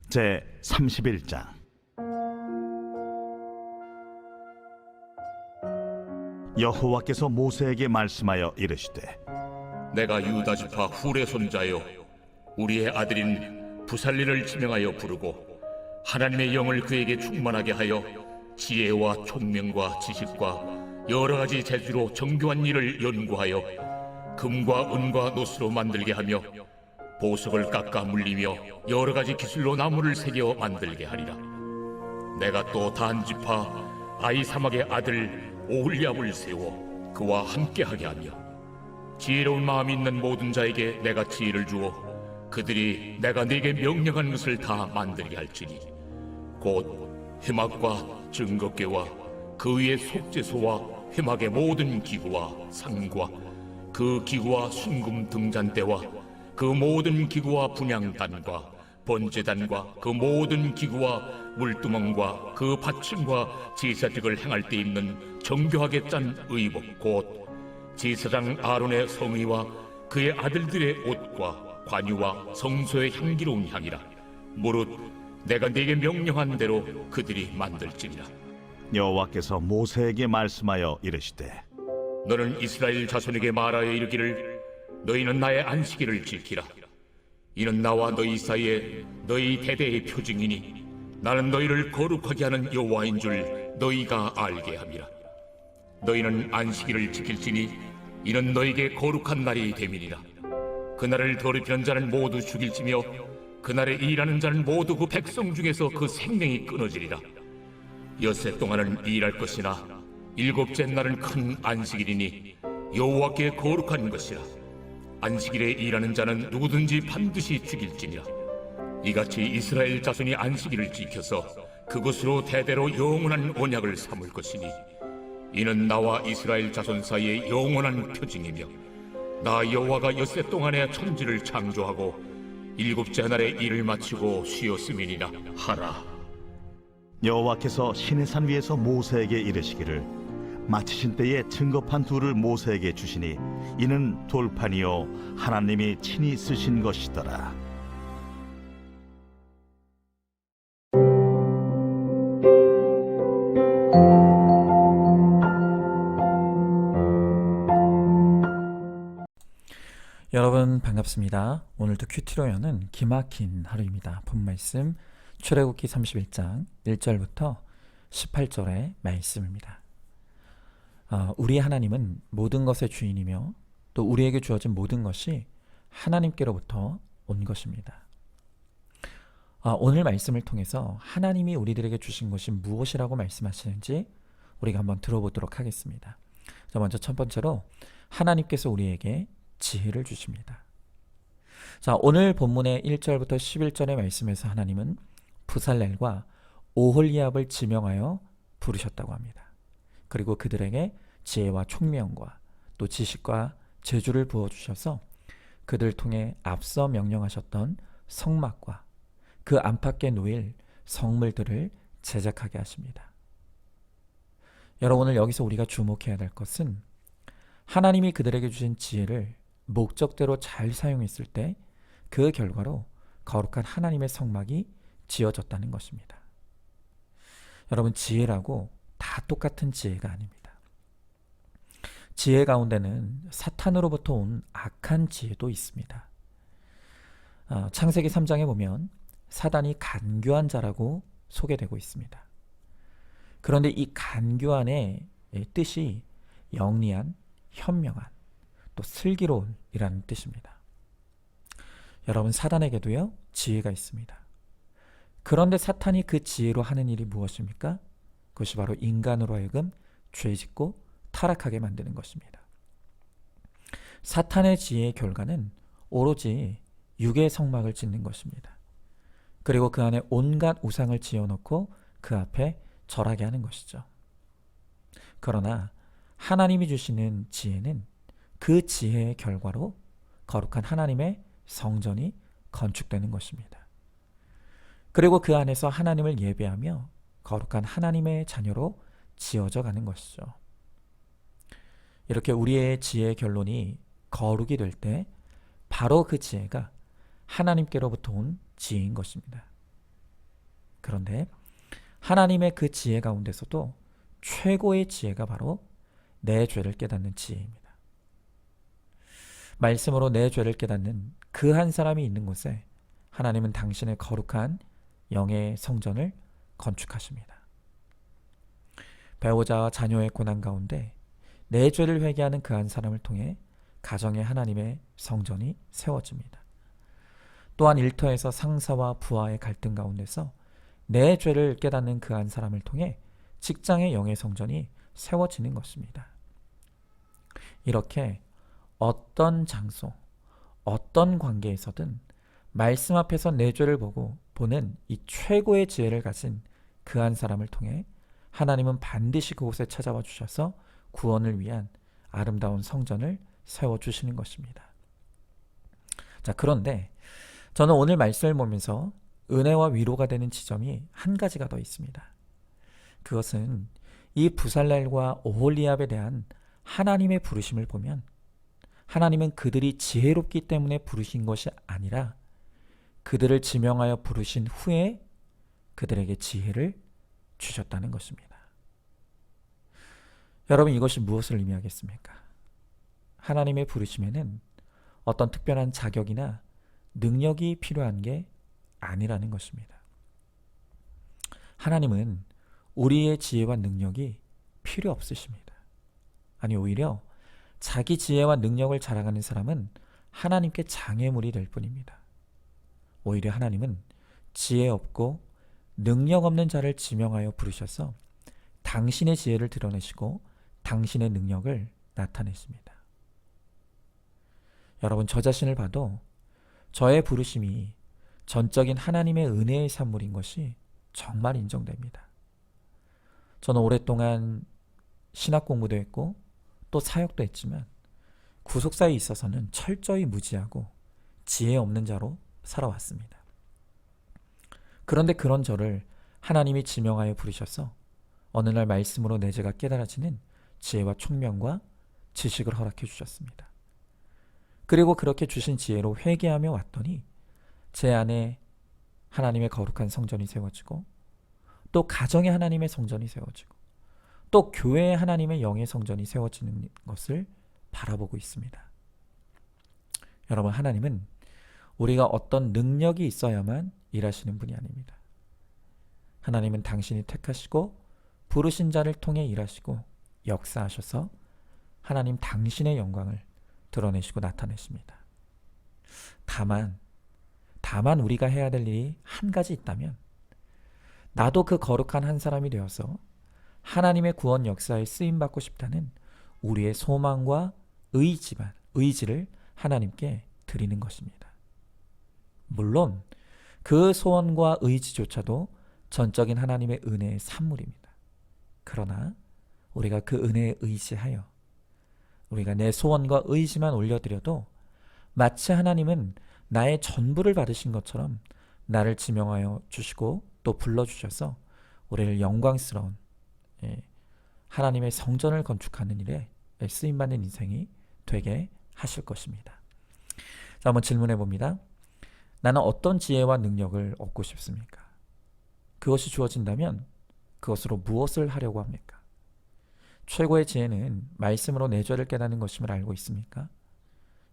제 31장. 여호와께서 모세에게 말씀하여 이르시되, 내가 유다 지파 훌의 손자요 우리의 아들인 부살리를 지명하여 부르고 하나님의 영을 그에게 충만하게 하여 지혜와 총명과 지식과 여러 가지 재주로 정교한 일을 연구하여 금과 은과 노스로 만들게 하며 보석을 깎아 물리며 여러 가지 기술로 나무를 새겨 만들게 하리라. 내가 또 단 지파 아히사막의 아들 오홀리압을 세워 그와 함께하게 하며 지혜로운 마음이 있는 모든 자에게 내가 지혜를 주어 그들이 내가 네게 명령한 것을 다 만들게 할지니 곧 회막과 증거궤와 그 위에 속죄소와 회막의 모든 기구와 상과 그 기구와 순금 등잔대와 그 모든 기구와 분향단과 번제단과 그 모든 기구와 물두멍과 그 받침과 제사직을 행할 때 입는 정교하게 짠 의복 곧 제사장 아론의 성의와 그의 아들들의 옷과 관유와 성소의 향기로운 향이라. 무릇 내가 네게 명령한 대로 그들이 만들지니라. 여호와께서 모세에게 말씀하여 이르시되, 너는 이스라엘 자손에게 말하여 이르기를 너희는 나의 안식일을 지키라. 이는 나와 너희 사이에 너희 대대의 표징이니 나는 너희를 거룩하게 하는 여호와인 줄 너희가 알게 함이라. 너희는 안식일을 지킬지니 이는 너희에게 거룩한 날이 됨이니라. 그날을 더럽히는 자는 모두 죽일지며 그날에 일하는 자는 모두 그 백성 중에서 그 생명이 끊어지리라. 엿새 동안은 일할 것이나 일곱째 날은 큰 안식일이니 여호와께 거룩한 것이라. 안식일에 일하는 자는 누구든지 반드시 죽일지니라. 이같이 이스라엘 자손이 안식일을 지켜서 그것으로 대대로 영원한 언약을 삼을 것이니 이는 나와 이스라엘 자손 사이의 영원한 표징이며 나 여호와가 엿새 동안에 천지를 창조하고 일곱째 날에 일을 마치고 쉬었음이니라 하라. 여호와께서 시내산 위에서 모세에게 이르시기를, 마치신 때에 증거판 둘을 모세에게 주시니 이는 돌판이요 하나님이 친히 쓰신 것이더라. 여러분 반갑습니다. 오늘도 큐티로 여는 기막힌 하루입니다. 본 말씀 출애굽기 31장 1절부터 18절의 말씀입니다. 우리 하나님은 모든 것의 주인이며 또 우리에게 주어진 모든 것이 하나님께로부터 온 것입니다. 오늘 말씀을 통해서 하나님이 우리들에게 주신 것이 무엇이라고 말씀하시는지 우리가 한번 들어보도록 하겠습니다. 자, 먼저 첫 번째로 하나님께서 우리에게 지혜를 주십니다. 자, 오늘 본문의 1절부터 11절의 말씀에서 하나님은 부살렐과 오홀리압을 지명하여 부르셨다고 합니다. 그리고 그들에게 지혜와 총명과 또 지식과 재주를 부어주셔서 그들 통해 앞서 명령하셨던 성막과 그 안팎에 놓일 성물들을 제작하게 하십니다. 여러분, 오늘 여기서 우리가 주목해야 될 것은 하나님이 그들에게 주신 지혜를 목적대로 잘 사용했을 때 그 결과로 거룩한 하나님의 성막이 지어졌다는 것입니다. 여러분, 지혜라고 다 똑같은 지혜가 아닙니다. 지혜 가운데는 사탄으로부터 온 악한 지혜도 있습니다. 창세기 3장에 보면 사단이 간교한 자라고 소개되고 있습니다. 그런데 이 간교한의 뜻이 영리한, 현명한, 또 슬기로운이라는 뜻입니다. 여러분, 사단에게도요 지혜가 있습니다. 그런데 사탄이 그 지혜로 하는 일이 무엇입니까? 그것이 바로 인간으로 하여금 죄짓고 타락하게 만드는 것입니다. 사탄의 지혜의 결과는 오로지 육의 성막을 짓는 것입니다. 그리고 그 안에 온갖 우상을 지어놓고 그 앞에 절하게 하는 것이죠. 그러나 하나님이 주시는 지혜는 그 지혜의 결과로 거룩한 하나님의 성전이 건축되는 것입니다. 그리고 그 안에서 하나님을 예배하며 거룩한 하나님의 자녀로 지어져 가는 것이죠. 이렇게 우리의 지혜의 결론이 거룩이 될 때 바로 그 지혜가 하나님께로부터 온 지혜인 것입니다. 그런데 하나님의 그 지혜 가운데서도 최고의 지혜가 바로 내 죄를 깨닫는 지혜입니다. 말씀으로 내 죄를 깨닫는 그 한 사람이 있는 곳에 하나님은 당신의 거룩한 영의 성전을 건축하십니다. 배우자와 자녀의 고난 가운데 내 죄를 회개하는 그 한 사람을 통해 가정에 하나님의 성전이 세워집니다. 또한 일터에서 상사와 부하의 갈등 가운데서 내 죄를 깨닫는 그 한 사람을 통해 직장의 영의 성전이 세워지는 것입니다. 이렇게 어떤 장소, 어떤 관계에서든 말씀 앞에서 내 죄를 보는 이 최고의 지혜를 가진 그 한 사람을 통해 하나님은 반드시 그곳에 찾아와 주셔서 구원을 위한 아름다운 성전을 세워주시는 것입니다. 자, 그런데 저는 오늘 말씀을 보면서 은혜와 위로가 되는 지점이 한 가지가 더 있습니다. 그것은 이 부살렐과 오홀리압에 대한 하나님의 부르심을 보면 하나님은 그들이 지혜롭기 때문에 부르신 것이 아니라 그들을 지명하여 부르신 후에 그들에게 지혜를 주셨다는 것입니다. 여러분, 이것이 무엇을 의미하겠습니까? 하나님의 부르심에는 어떤 특별한 자격이나 능력이 필요한 게 아니라는 것입니다. 하나님은 우리의 지혜와 능력이 필요 없으십니다. 아니, 오히려 자기 지혜와 능력을 자랑하는 사람은 하나님께 장애물이 될 뿐입니다. 오히려 하나님은 지혜 없고 능력 없는 자를 지명하여 부르셔서 당신의 지혜를 드러내시고 당신의 능력을 나타내십니다. 여러분, 저 자신을 봐도 저의 부르심이 전적인 하나님의 은혜의 산물인 것이 정말 인정됩니다. 저는 오랫동안 신학 공부도 했고 또 사역도 했지만 구속사에 있어서는 철저히 무지하고 지혜 없는 자로 살아왔습니다. 그런데 그런 저를 하나님이 지명하여 부르셔서 어느 날 말씀으로 내 죄가 깨달아지는 지혜와 총명과 지식을 허락해 주셨습니다. 그리고 그렇게 주신 지혜로 회개하며 왔더니 제 안에 하나님의 거룩한 성전이 세워지고 또 가정에 하나님의 성전이 세워지고 또 교회에 하나님의 영의 성전이 세워지는 것을 바라보고 있습니다. 여러분, 하나님은 우리가 어떤 능력이 있어야만 일하시는 분이 아닙니다. 하나님은 당신이 택하시고 부르신 자를 통해 일하시고 역사하셔서 하나님 당신의 영광을 드러내시고 나타내십니다. 다만 우리가 해야 될 일이 한 가지 있다면 나도 그 거룩한 한 사람이 되어서 하나님의 구원 역사에 쓰임받고 싶다는 우리의 소망과 의지를 하나님께 드리는 것입니다. 물론 그 소원과 의지조차도 전적인 하나님의 은혜의 산물입니다. 그러나 우리가 그 은혜에 의지하여 우리가 내 소원과 의지만 올려드려도 마치 하나님은 나의 전부를 받으신 것처럼 나를 지명하여 주시고 또 불러주셔서 우리를 영광스러운 하나님의 성전을 건축하는 일에 쓰임받는 인생이 되게 하실 것입니다. 자, 한번 질문해 봅니다. 나는 어떤 지혜와 능력을 얻고 싶습니까? 그것이 주어진다면 그것으로 무엇을 하려고 합니까? 최고의 지혜는 말씀으로 내 죄를 깨닫는 것임을 알고 있습니까?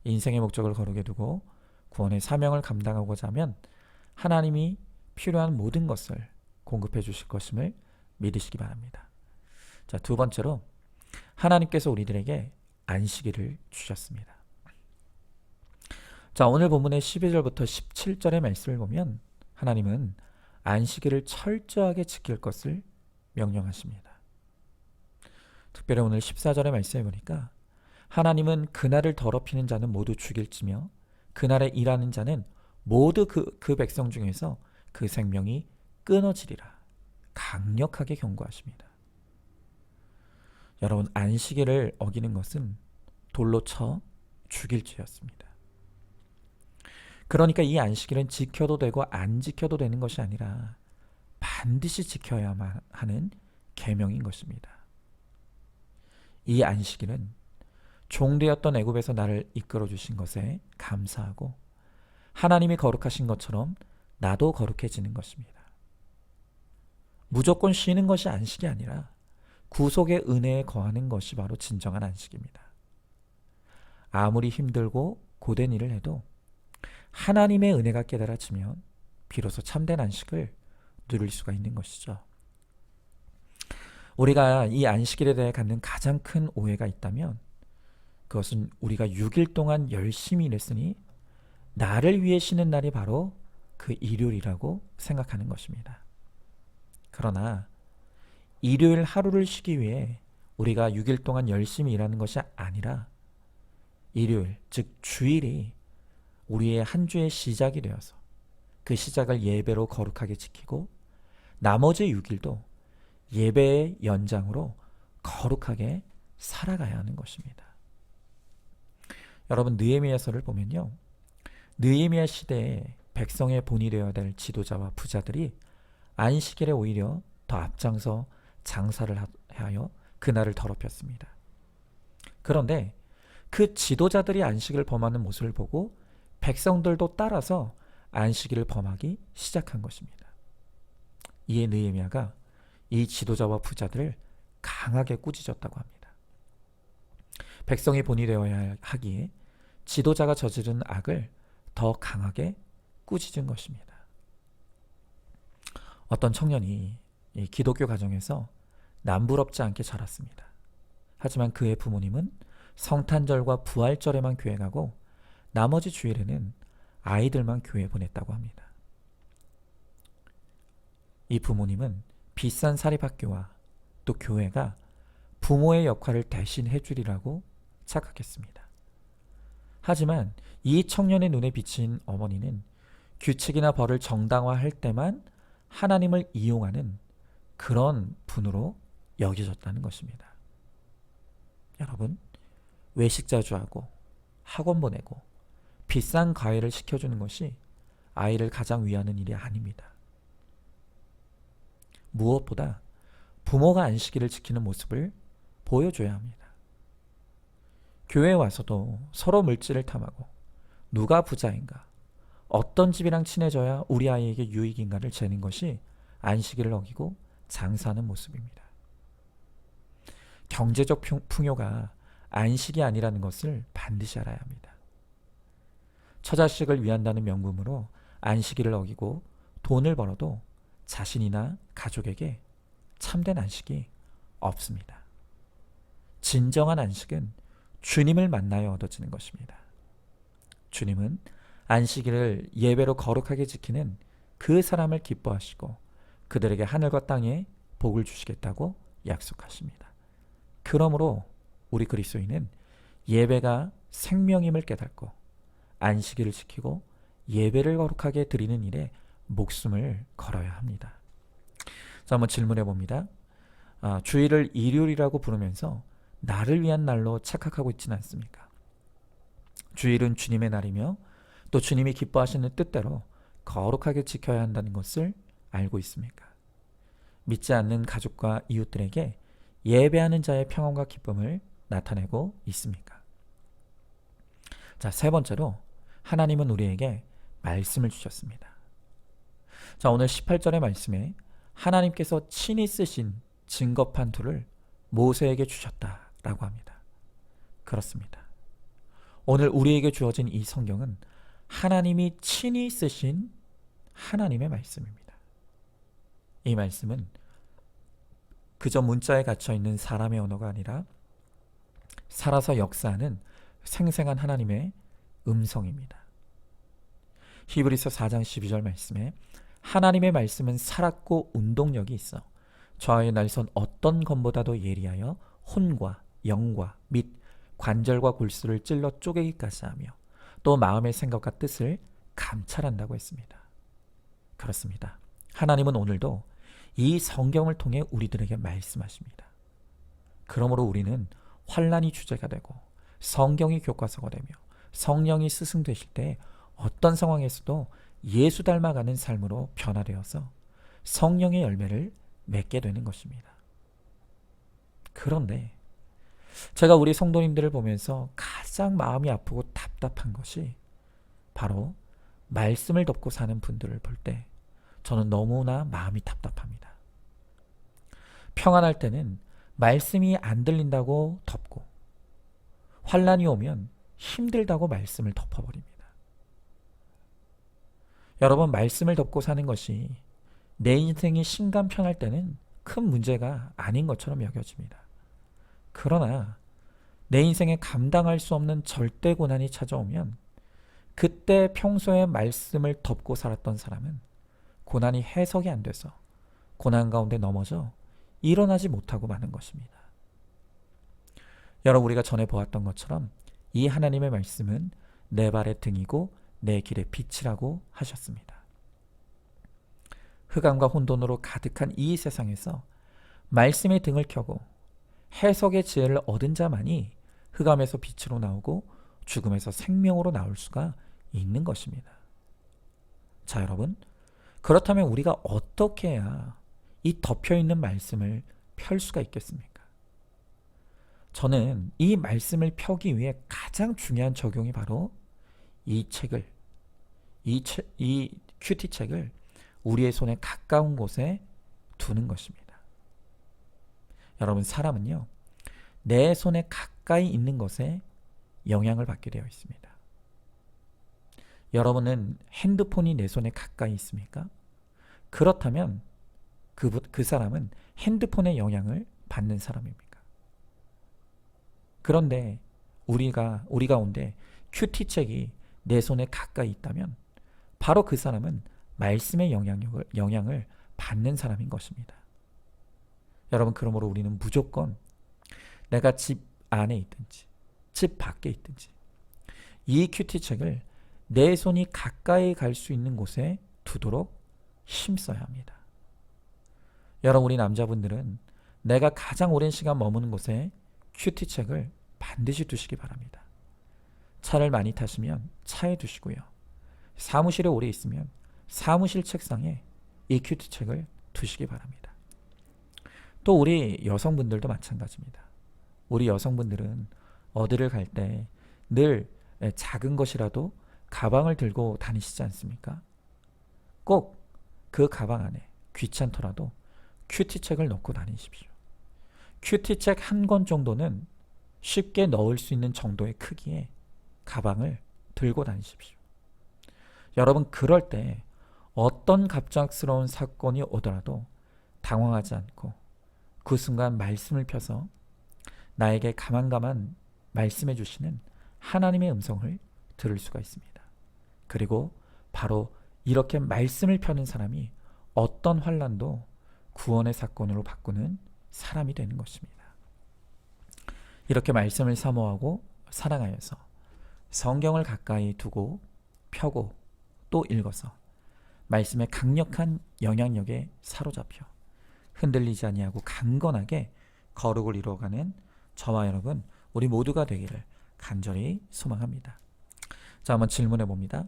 인생의 목적을 거룩에 두고 구원의 사명을 감당하고자 하면 하나님이 필요한 모든 것을 공급해 주실 것임을 믿으시기 바랍니다. 자, 두 번째로 하나님께서 우리들에게 안식일을 주셨습니다. 자, 오늘 본문의 12절부터 17절의 말씀을 보면 하나님은 안식일을 철저하게 지킬 것을 명령하십니다. 특별히 오늘 14절의 말씀에 보니까 하나님은 그날을 더럽히는 자는 모두 죽일지며 그날에 일하는 자는 모두 그 백성 중에서 그 생명이 끊어지리라 강력하게 경고하십니다. 여러분, 안식일을 어기는 것은 돌로 쳐 죽일 죄였습니다. 그러니까 이 안식일은 지켜도 되고 안 지켜도 되는 것이 아니라 반드시 지켜야만 하는 계명인 것입니다. 이 안식일은 종되었던 애굽에서 나를 이끌어 주신 것에 감사하고 하나님이 거룩하신 것처럼 나도 거룩해지는 것입니다. 무조건 쉬는 것이 안식이 아니라 구속의 은혜에 거하는 것이 바로 진정한 안식입니다. 아무리 힘들고 고된 일을 해도 하나님의 은혜가 깨달아지면 비로소 참된 안식을 누릴 수가 있는 것이죠. 우리가 이 안식일에 대해 갖는 가장 큰 오해가 있다면 그것은 우리가 6일 동안 열심히 일했으니 나를 위해 쉬는 날이 바로 그 일요일이라고 생각하는 것입니다. 그러나 일요일 하루를 쉬기 위해 우리가 6일 동안 열심히 일하는 것이 아니라 일요일, 즉 주일이 우리의 한 주의 시작이 되어서 그 시작을 예배로 거룩하게 지키고 나머지 6일도 예배의 연장으로 거룩하게 살아가야 하는 것입니다. 여러분, 느헤미야서를 보면요, 느헤미야 시대에 백성의 본이 되어야 될 지도자와 부자들이 안식일에 오히려 더 앞장서 장사를 하여 그날을 더럽혔습니다. 그런데 그 지도자들이 안식을 범하는 모습을 보고 백성들도 따라서 안식일을 범하기 시작한 것입니다. 이에 느헤미야가 이 지도자와 부자들을 강하게 꾸짖었다고 합니다. 백성이 본이 되어야 하기에 지도자가 저지른 악을 더 강하게 꾸짖은 것입니다. 어떤 청년이 이 기독교 가정에서 남부럽지 않게 자랐습니다. 하지만 그의 부모님은 성탄절과 부활절에만 교회 가고 나머지 주일에는 아이들만 교회에 보냈다고 합니다. 이 부모님은 비싼 사립학교와 또 교회가 부모의 역할을 대신 해주리라고 착각했습니다. 하지만 이 청년의 눈에 비친 어머니는 규칙이나 벌을 정당화할 때만 하나님을 이용하는 그런 분으로 여겨졌다는 것입니다. 여러분, 외식 자주 하고 학원 보내고 비싼 과외를 시켜주는 것이 아이를 가장 위하는 일이 아닙니다. 무엇보다 부모가 안식일을 지키는 모습을 보여줘야 합니다. 교회에 와서도 서로 물질을 탐하고 누가 부자인가, 어떤 집이랑 친해져야 우리 아이에게 유익인가를 재는 것이 안식일을 어기고 장사하는 모습입니다. 경제적 풍요가 안식이 아니라는 것을 반드시 알아야 합니다. 처자식을 위한다는 명분으로 안식일을 어기고 돈을 벌어도 자신이나 가족에게 참된 안식이 없습니다. 진정한 안식은 주님을 만나여 얻어지는 것입니다. 주님은 안식일을 예배로 거룩하게 지키는 그 사람을 기뻐하시고 그들에게 하늘과 땅에 복을 주시겠다고 약속하십니다. 그러므로 우리 그리스도인은 예배가 생명임을 깨닫고 안식일을 지키고 예배를 거룩하게 드리는 일에 목숨을 걸어야 합니다. 자, 한번 질문해 봅니다. 주일을 일요일이라고 부르면서 나를 위한 날로 착각하고 있지는 않습니까? 주일은 주님의 날이며 또 주님이 기뻐하시는 뜻대로 거룩하게 지켜야 한다는 것을 알고 있습니까? 믿지 않는 가족과 이웃들에게 예배하는 자의 평안과 기쁨을 나타내고 있습니까? 자, 세 번째로 하나님은 우리에게 말씀을 주셨습니다. 자, 오늘 18절의 말씀에 하나님께서 친히 쓰신 증거판 둘을 모세에게 주셨다라고 합니다. 그렇습니다. 오늘 우리에게 주어진 이 성경은 하나님이 친히 쓰신 하나님의 말씀입니다. 이 말씀은 그저 문자에 갇혀있는 사람의 언어가 아니라 살아서 역사하는 생생한 하나님의 음성입니다. 히브리서 4장 12절 말씀에 하나님의 말씀은 살았고 운동력이 있어 좌우의 날선 어떤 검보다도 예리하여 혼과 영과 및 관절과 골수를 찔러 쪼개기까지 하며 또 마음의 생각과 뜻을 감찰한다고 했습니다. 그렇습니다. 하나님은 오늘도 이 성경을 통해 우리들에게 말씀하십니다. 그러므로 우리는 환난이 주제가 되고 성경이 교과서가 되며 성령이 스승되실 때 어떤 상황에서도 예수 닮아가는 삶으로 변화되어서 성령의 열매를 맺게 되는 것입니다. 그런데 제가 우리 성도님들을 보면서 가장 마음이 아프고 답답한 것이 바로 말씀을 덮고 사는 분들을 볼 때 저는 너무나 마음이 답답합니다. 평안할 때는 말씀이 안 들린다고 덮고, 환란이 오면 힘들다고 말씀을 덮어버립니다. 여러분, 말씀을 덮고 사는 것이 내 인생이 심간편할 때는 큰 문제가 아닌 것처럼 여겨집니다. 그러나 내 인생에 감당할 수 없는 절대 고난이 찾아오면 그때 평소에 말씀을 덮고 살았던 사람은 고난이 해석이 안 돼서 고난 가운데 넘어져 일어나지 못하고 마는 것입니다. 여러분, 우리가 전에 보았던 것처럼 이 하나님의 말씀은 내 발의 등이고 내 길의 빛이라고 하셨습니다. 흑암과 혼돈으로 가득한 이 세상에서 말씀의 등을 켜고 해석의 지혜를 얻은 자만이 흑암에서 빛으로 나오고 죽음에서 생명으로 나올 수가 있는 것입니다. 자, 여러분, 그렇다면 우리가 어떻게 해야 이 덮여있는 말씀을 펼 수가 있겠습니까? 저는 이 말씀을 펴기 위해 가장 중요한 적용이 바로 이 책을, 이 큐티책을 우리의 손에 가까운 곳에 두는 것입니다. 여러분, 사람은요, 내 손에 가까이 있는 것에 영향을 받게 되어 있습니다. 여러분은 핸드폰이 내 손에 가까이 있습니까? 그렇다면 그 사람은 핸드폰의 영향을 받는 사람입니까? 그런데 우리 가운데 큐티책이 내 손에 가까이 있다면 바로 그 사람은 말씀의 영향을 받는 사람인 것입니다. 여러분, 그러므로 우리는 무조건 내가 집 안에 있든지 집 밖에 있든지 이 큐티책을 내 손이 가까이 갈 수 있는 곳에 두도록 힘써야 합니다. 여러분, 우리 남자분들은 내가 가장 오랜 시간 머무는 곳에 큐티책을 반드시 두시기 바랍니다. 차를 많이 타시면 차에 두시고요. 사무실에 오래 있으면 사무실 책상에 이 큐티책을 두시기 바랍니다. 또 우리 여성분들도 마찬가지입니다. 우리 여성분들은 어디를 갈 때 늘 작은 것이라도 가방을 들고 다니시지 않습니까? 꼭 그 가방 안에 귀찮더라도 큐티책을 넣고 다니십시오. 큐티책 한 권 정도는 쉽게 넣을 수 있는 정도의 크기의 가방을 들고 다니십시오. 여러분, 그럴 때 어떤 갑작스러운 사건이 오더라도 당황하지 않고 그 순간 말씀을 펴서 나에게 가만가만 말씀해 주시는 하나님의 음성을 들을 수가 있습니다. 그리고 바로 이렇게 말씀을 펴는 사람이 어떤 환난도 구원의 사건으로 바꾸는 사람이 되는 것입니다. 이렇게 말씀을 사모하고 사랑하여서 성경을 가까이 두고 펴고 또 읽어서 말씀의 강력한 영향력에 사로잡혀 흔들리지 아니하고 강건하게 거룩을 이루어가는 저와 여러분, 우리 모두가 되기를 간절히 소망합니다. 자, 한번 질문해 봅니다.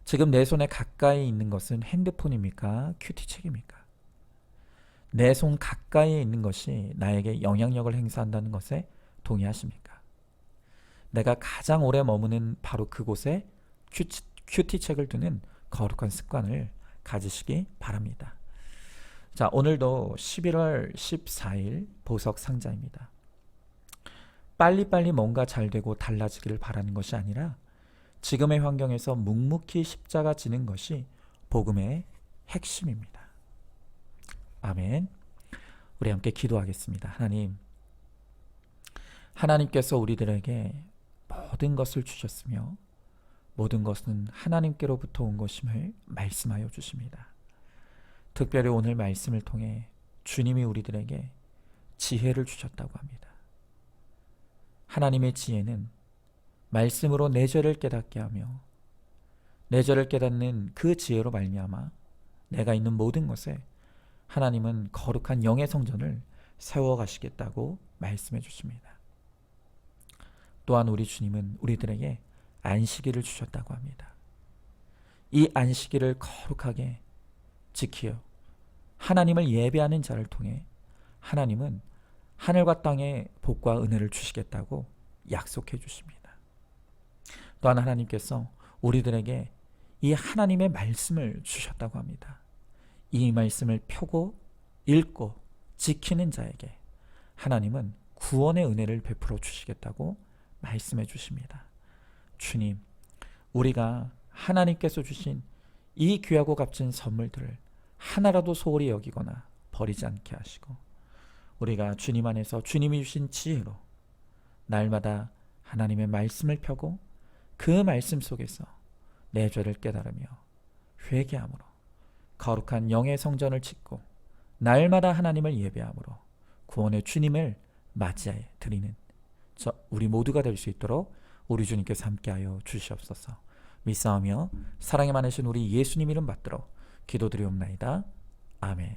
지금 내 손에 가까이 있는 것은 핸드폰입니까? 큐티책입니까? 내 손 가까이에 있는 것이 나에게 영향력을 행사한다는 것에 동의하십니까? 내가 가장 오래 머무는 바로 그곳에 큐티책을 두는 거룩한 습관을 가지시기 바랍니다. 자, 오늘도 11월 14일 보석 상자입니다. 빨리빨리 뭔가 잘 되고 달라지기를 바라는 것이 아니라 지금의 환경에서 묵묵히 십자가 지는 것이 복음의 핵심입니다. 아멘. 우리 함께 기도하겠습니다. 하나님께서 우리들에게 모든 것을 주셨으며 모든 것은 하나님께로부터 온 것임을 말씀하여 주십니다. 특별히 오늘 말씀을 통해 주님이 우리들에게 지혜를 주셨다고 합니다. 하나님의 지혜는 말씀으로 내 죄를 깨닫게 하며 내 죄를 깨닫는 그 지혜로 말미암아 내가 있는 모든 것에 하나님은 거룩한 영의 성전을 세워가시겠다고 말씀해 주십니다. 또한 우리 주님은 우리들에게 안식일을 주셨다고 합니다. 이 안식일을 거룩하게 지키어 하나님을 예배하는 자를 통해 하나님은 하늘과 땅의 복과 은혜를 주시겠다고 약속해 주십니다. 또한 하나님께서 우리들에게 이 하나님의 말씀을 주셨다고 합니다. 이 말씀을 펴고 읽고 지키는 자에게 하나님은 구원의 은혜를 베풀어 주시겠다고 말씀해 주십니다. 주님, 우리가 하나님께서 주신 이 귀하고 값진 선물들을 하나라도 소홀히 여기거나 버리지 않게 하시고, 우리가 주님 안에서 주님이 주신 지혜로 날마다 하나님의 말씀을 펴고 그 말씀 속에서 내 죄를 깨달으며 회개함으로 거룩한 영의 성전을 짓고 날마다 하나님을 예배함으로 구원의 주님을 맞이해 드리는 우리 모두가 될 수 있도록 우리 주님께서 함께하여 주시옵소서. 믿사오며 사랑이 많으신 우리 예수님 이름 받들어 기도드리옵나이다. 아멘.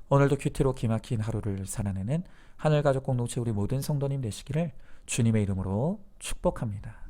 오늘도 큐티로 기막힌 하루를 살아내는 하늘가족 공동체 우리 모든 성도님 되시기를 주님의 이름으로 축복합니다.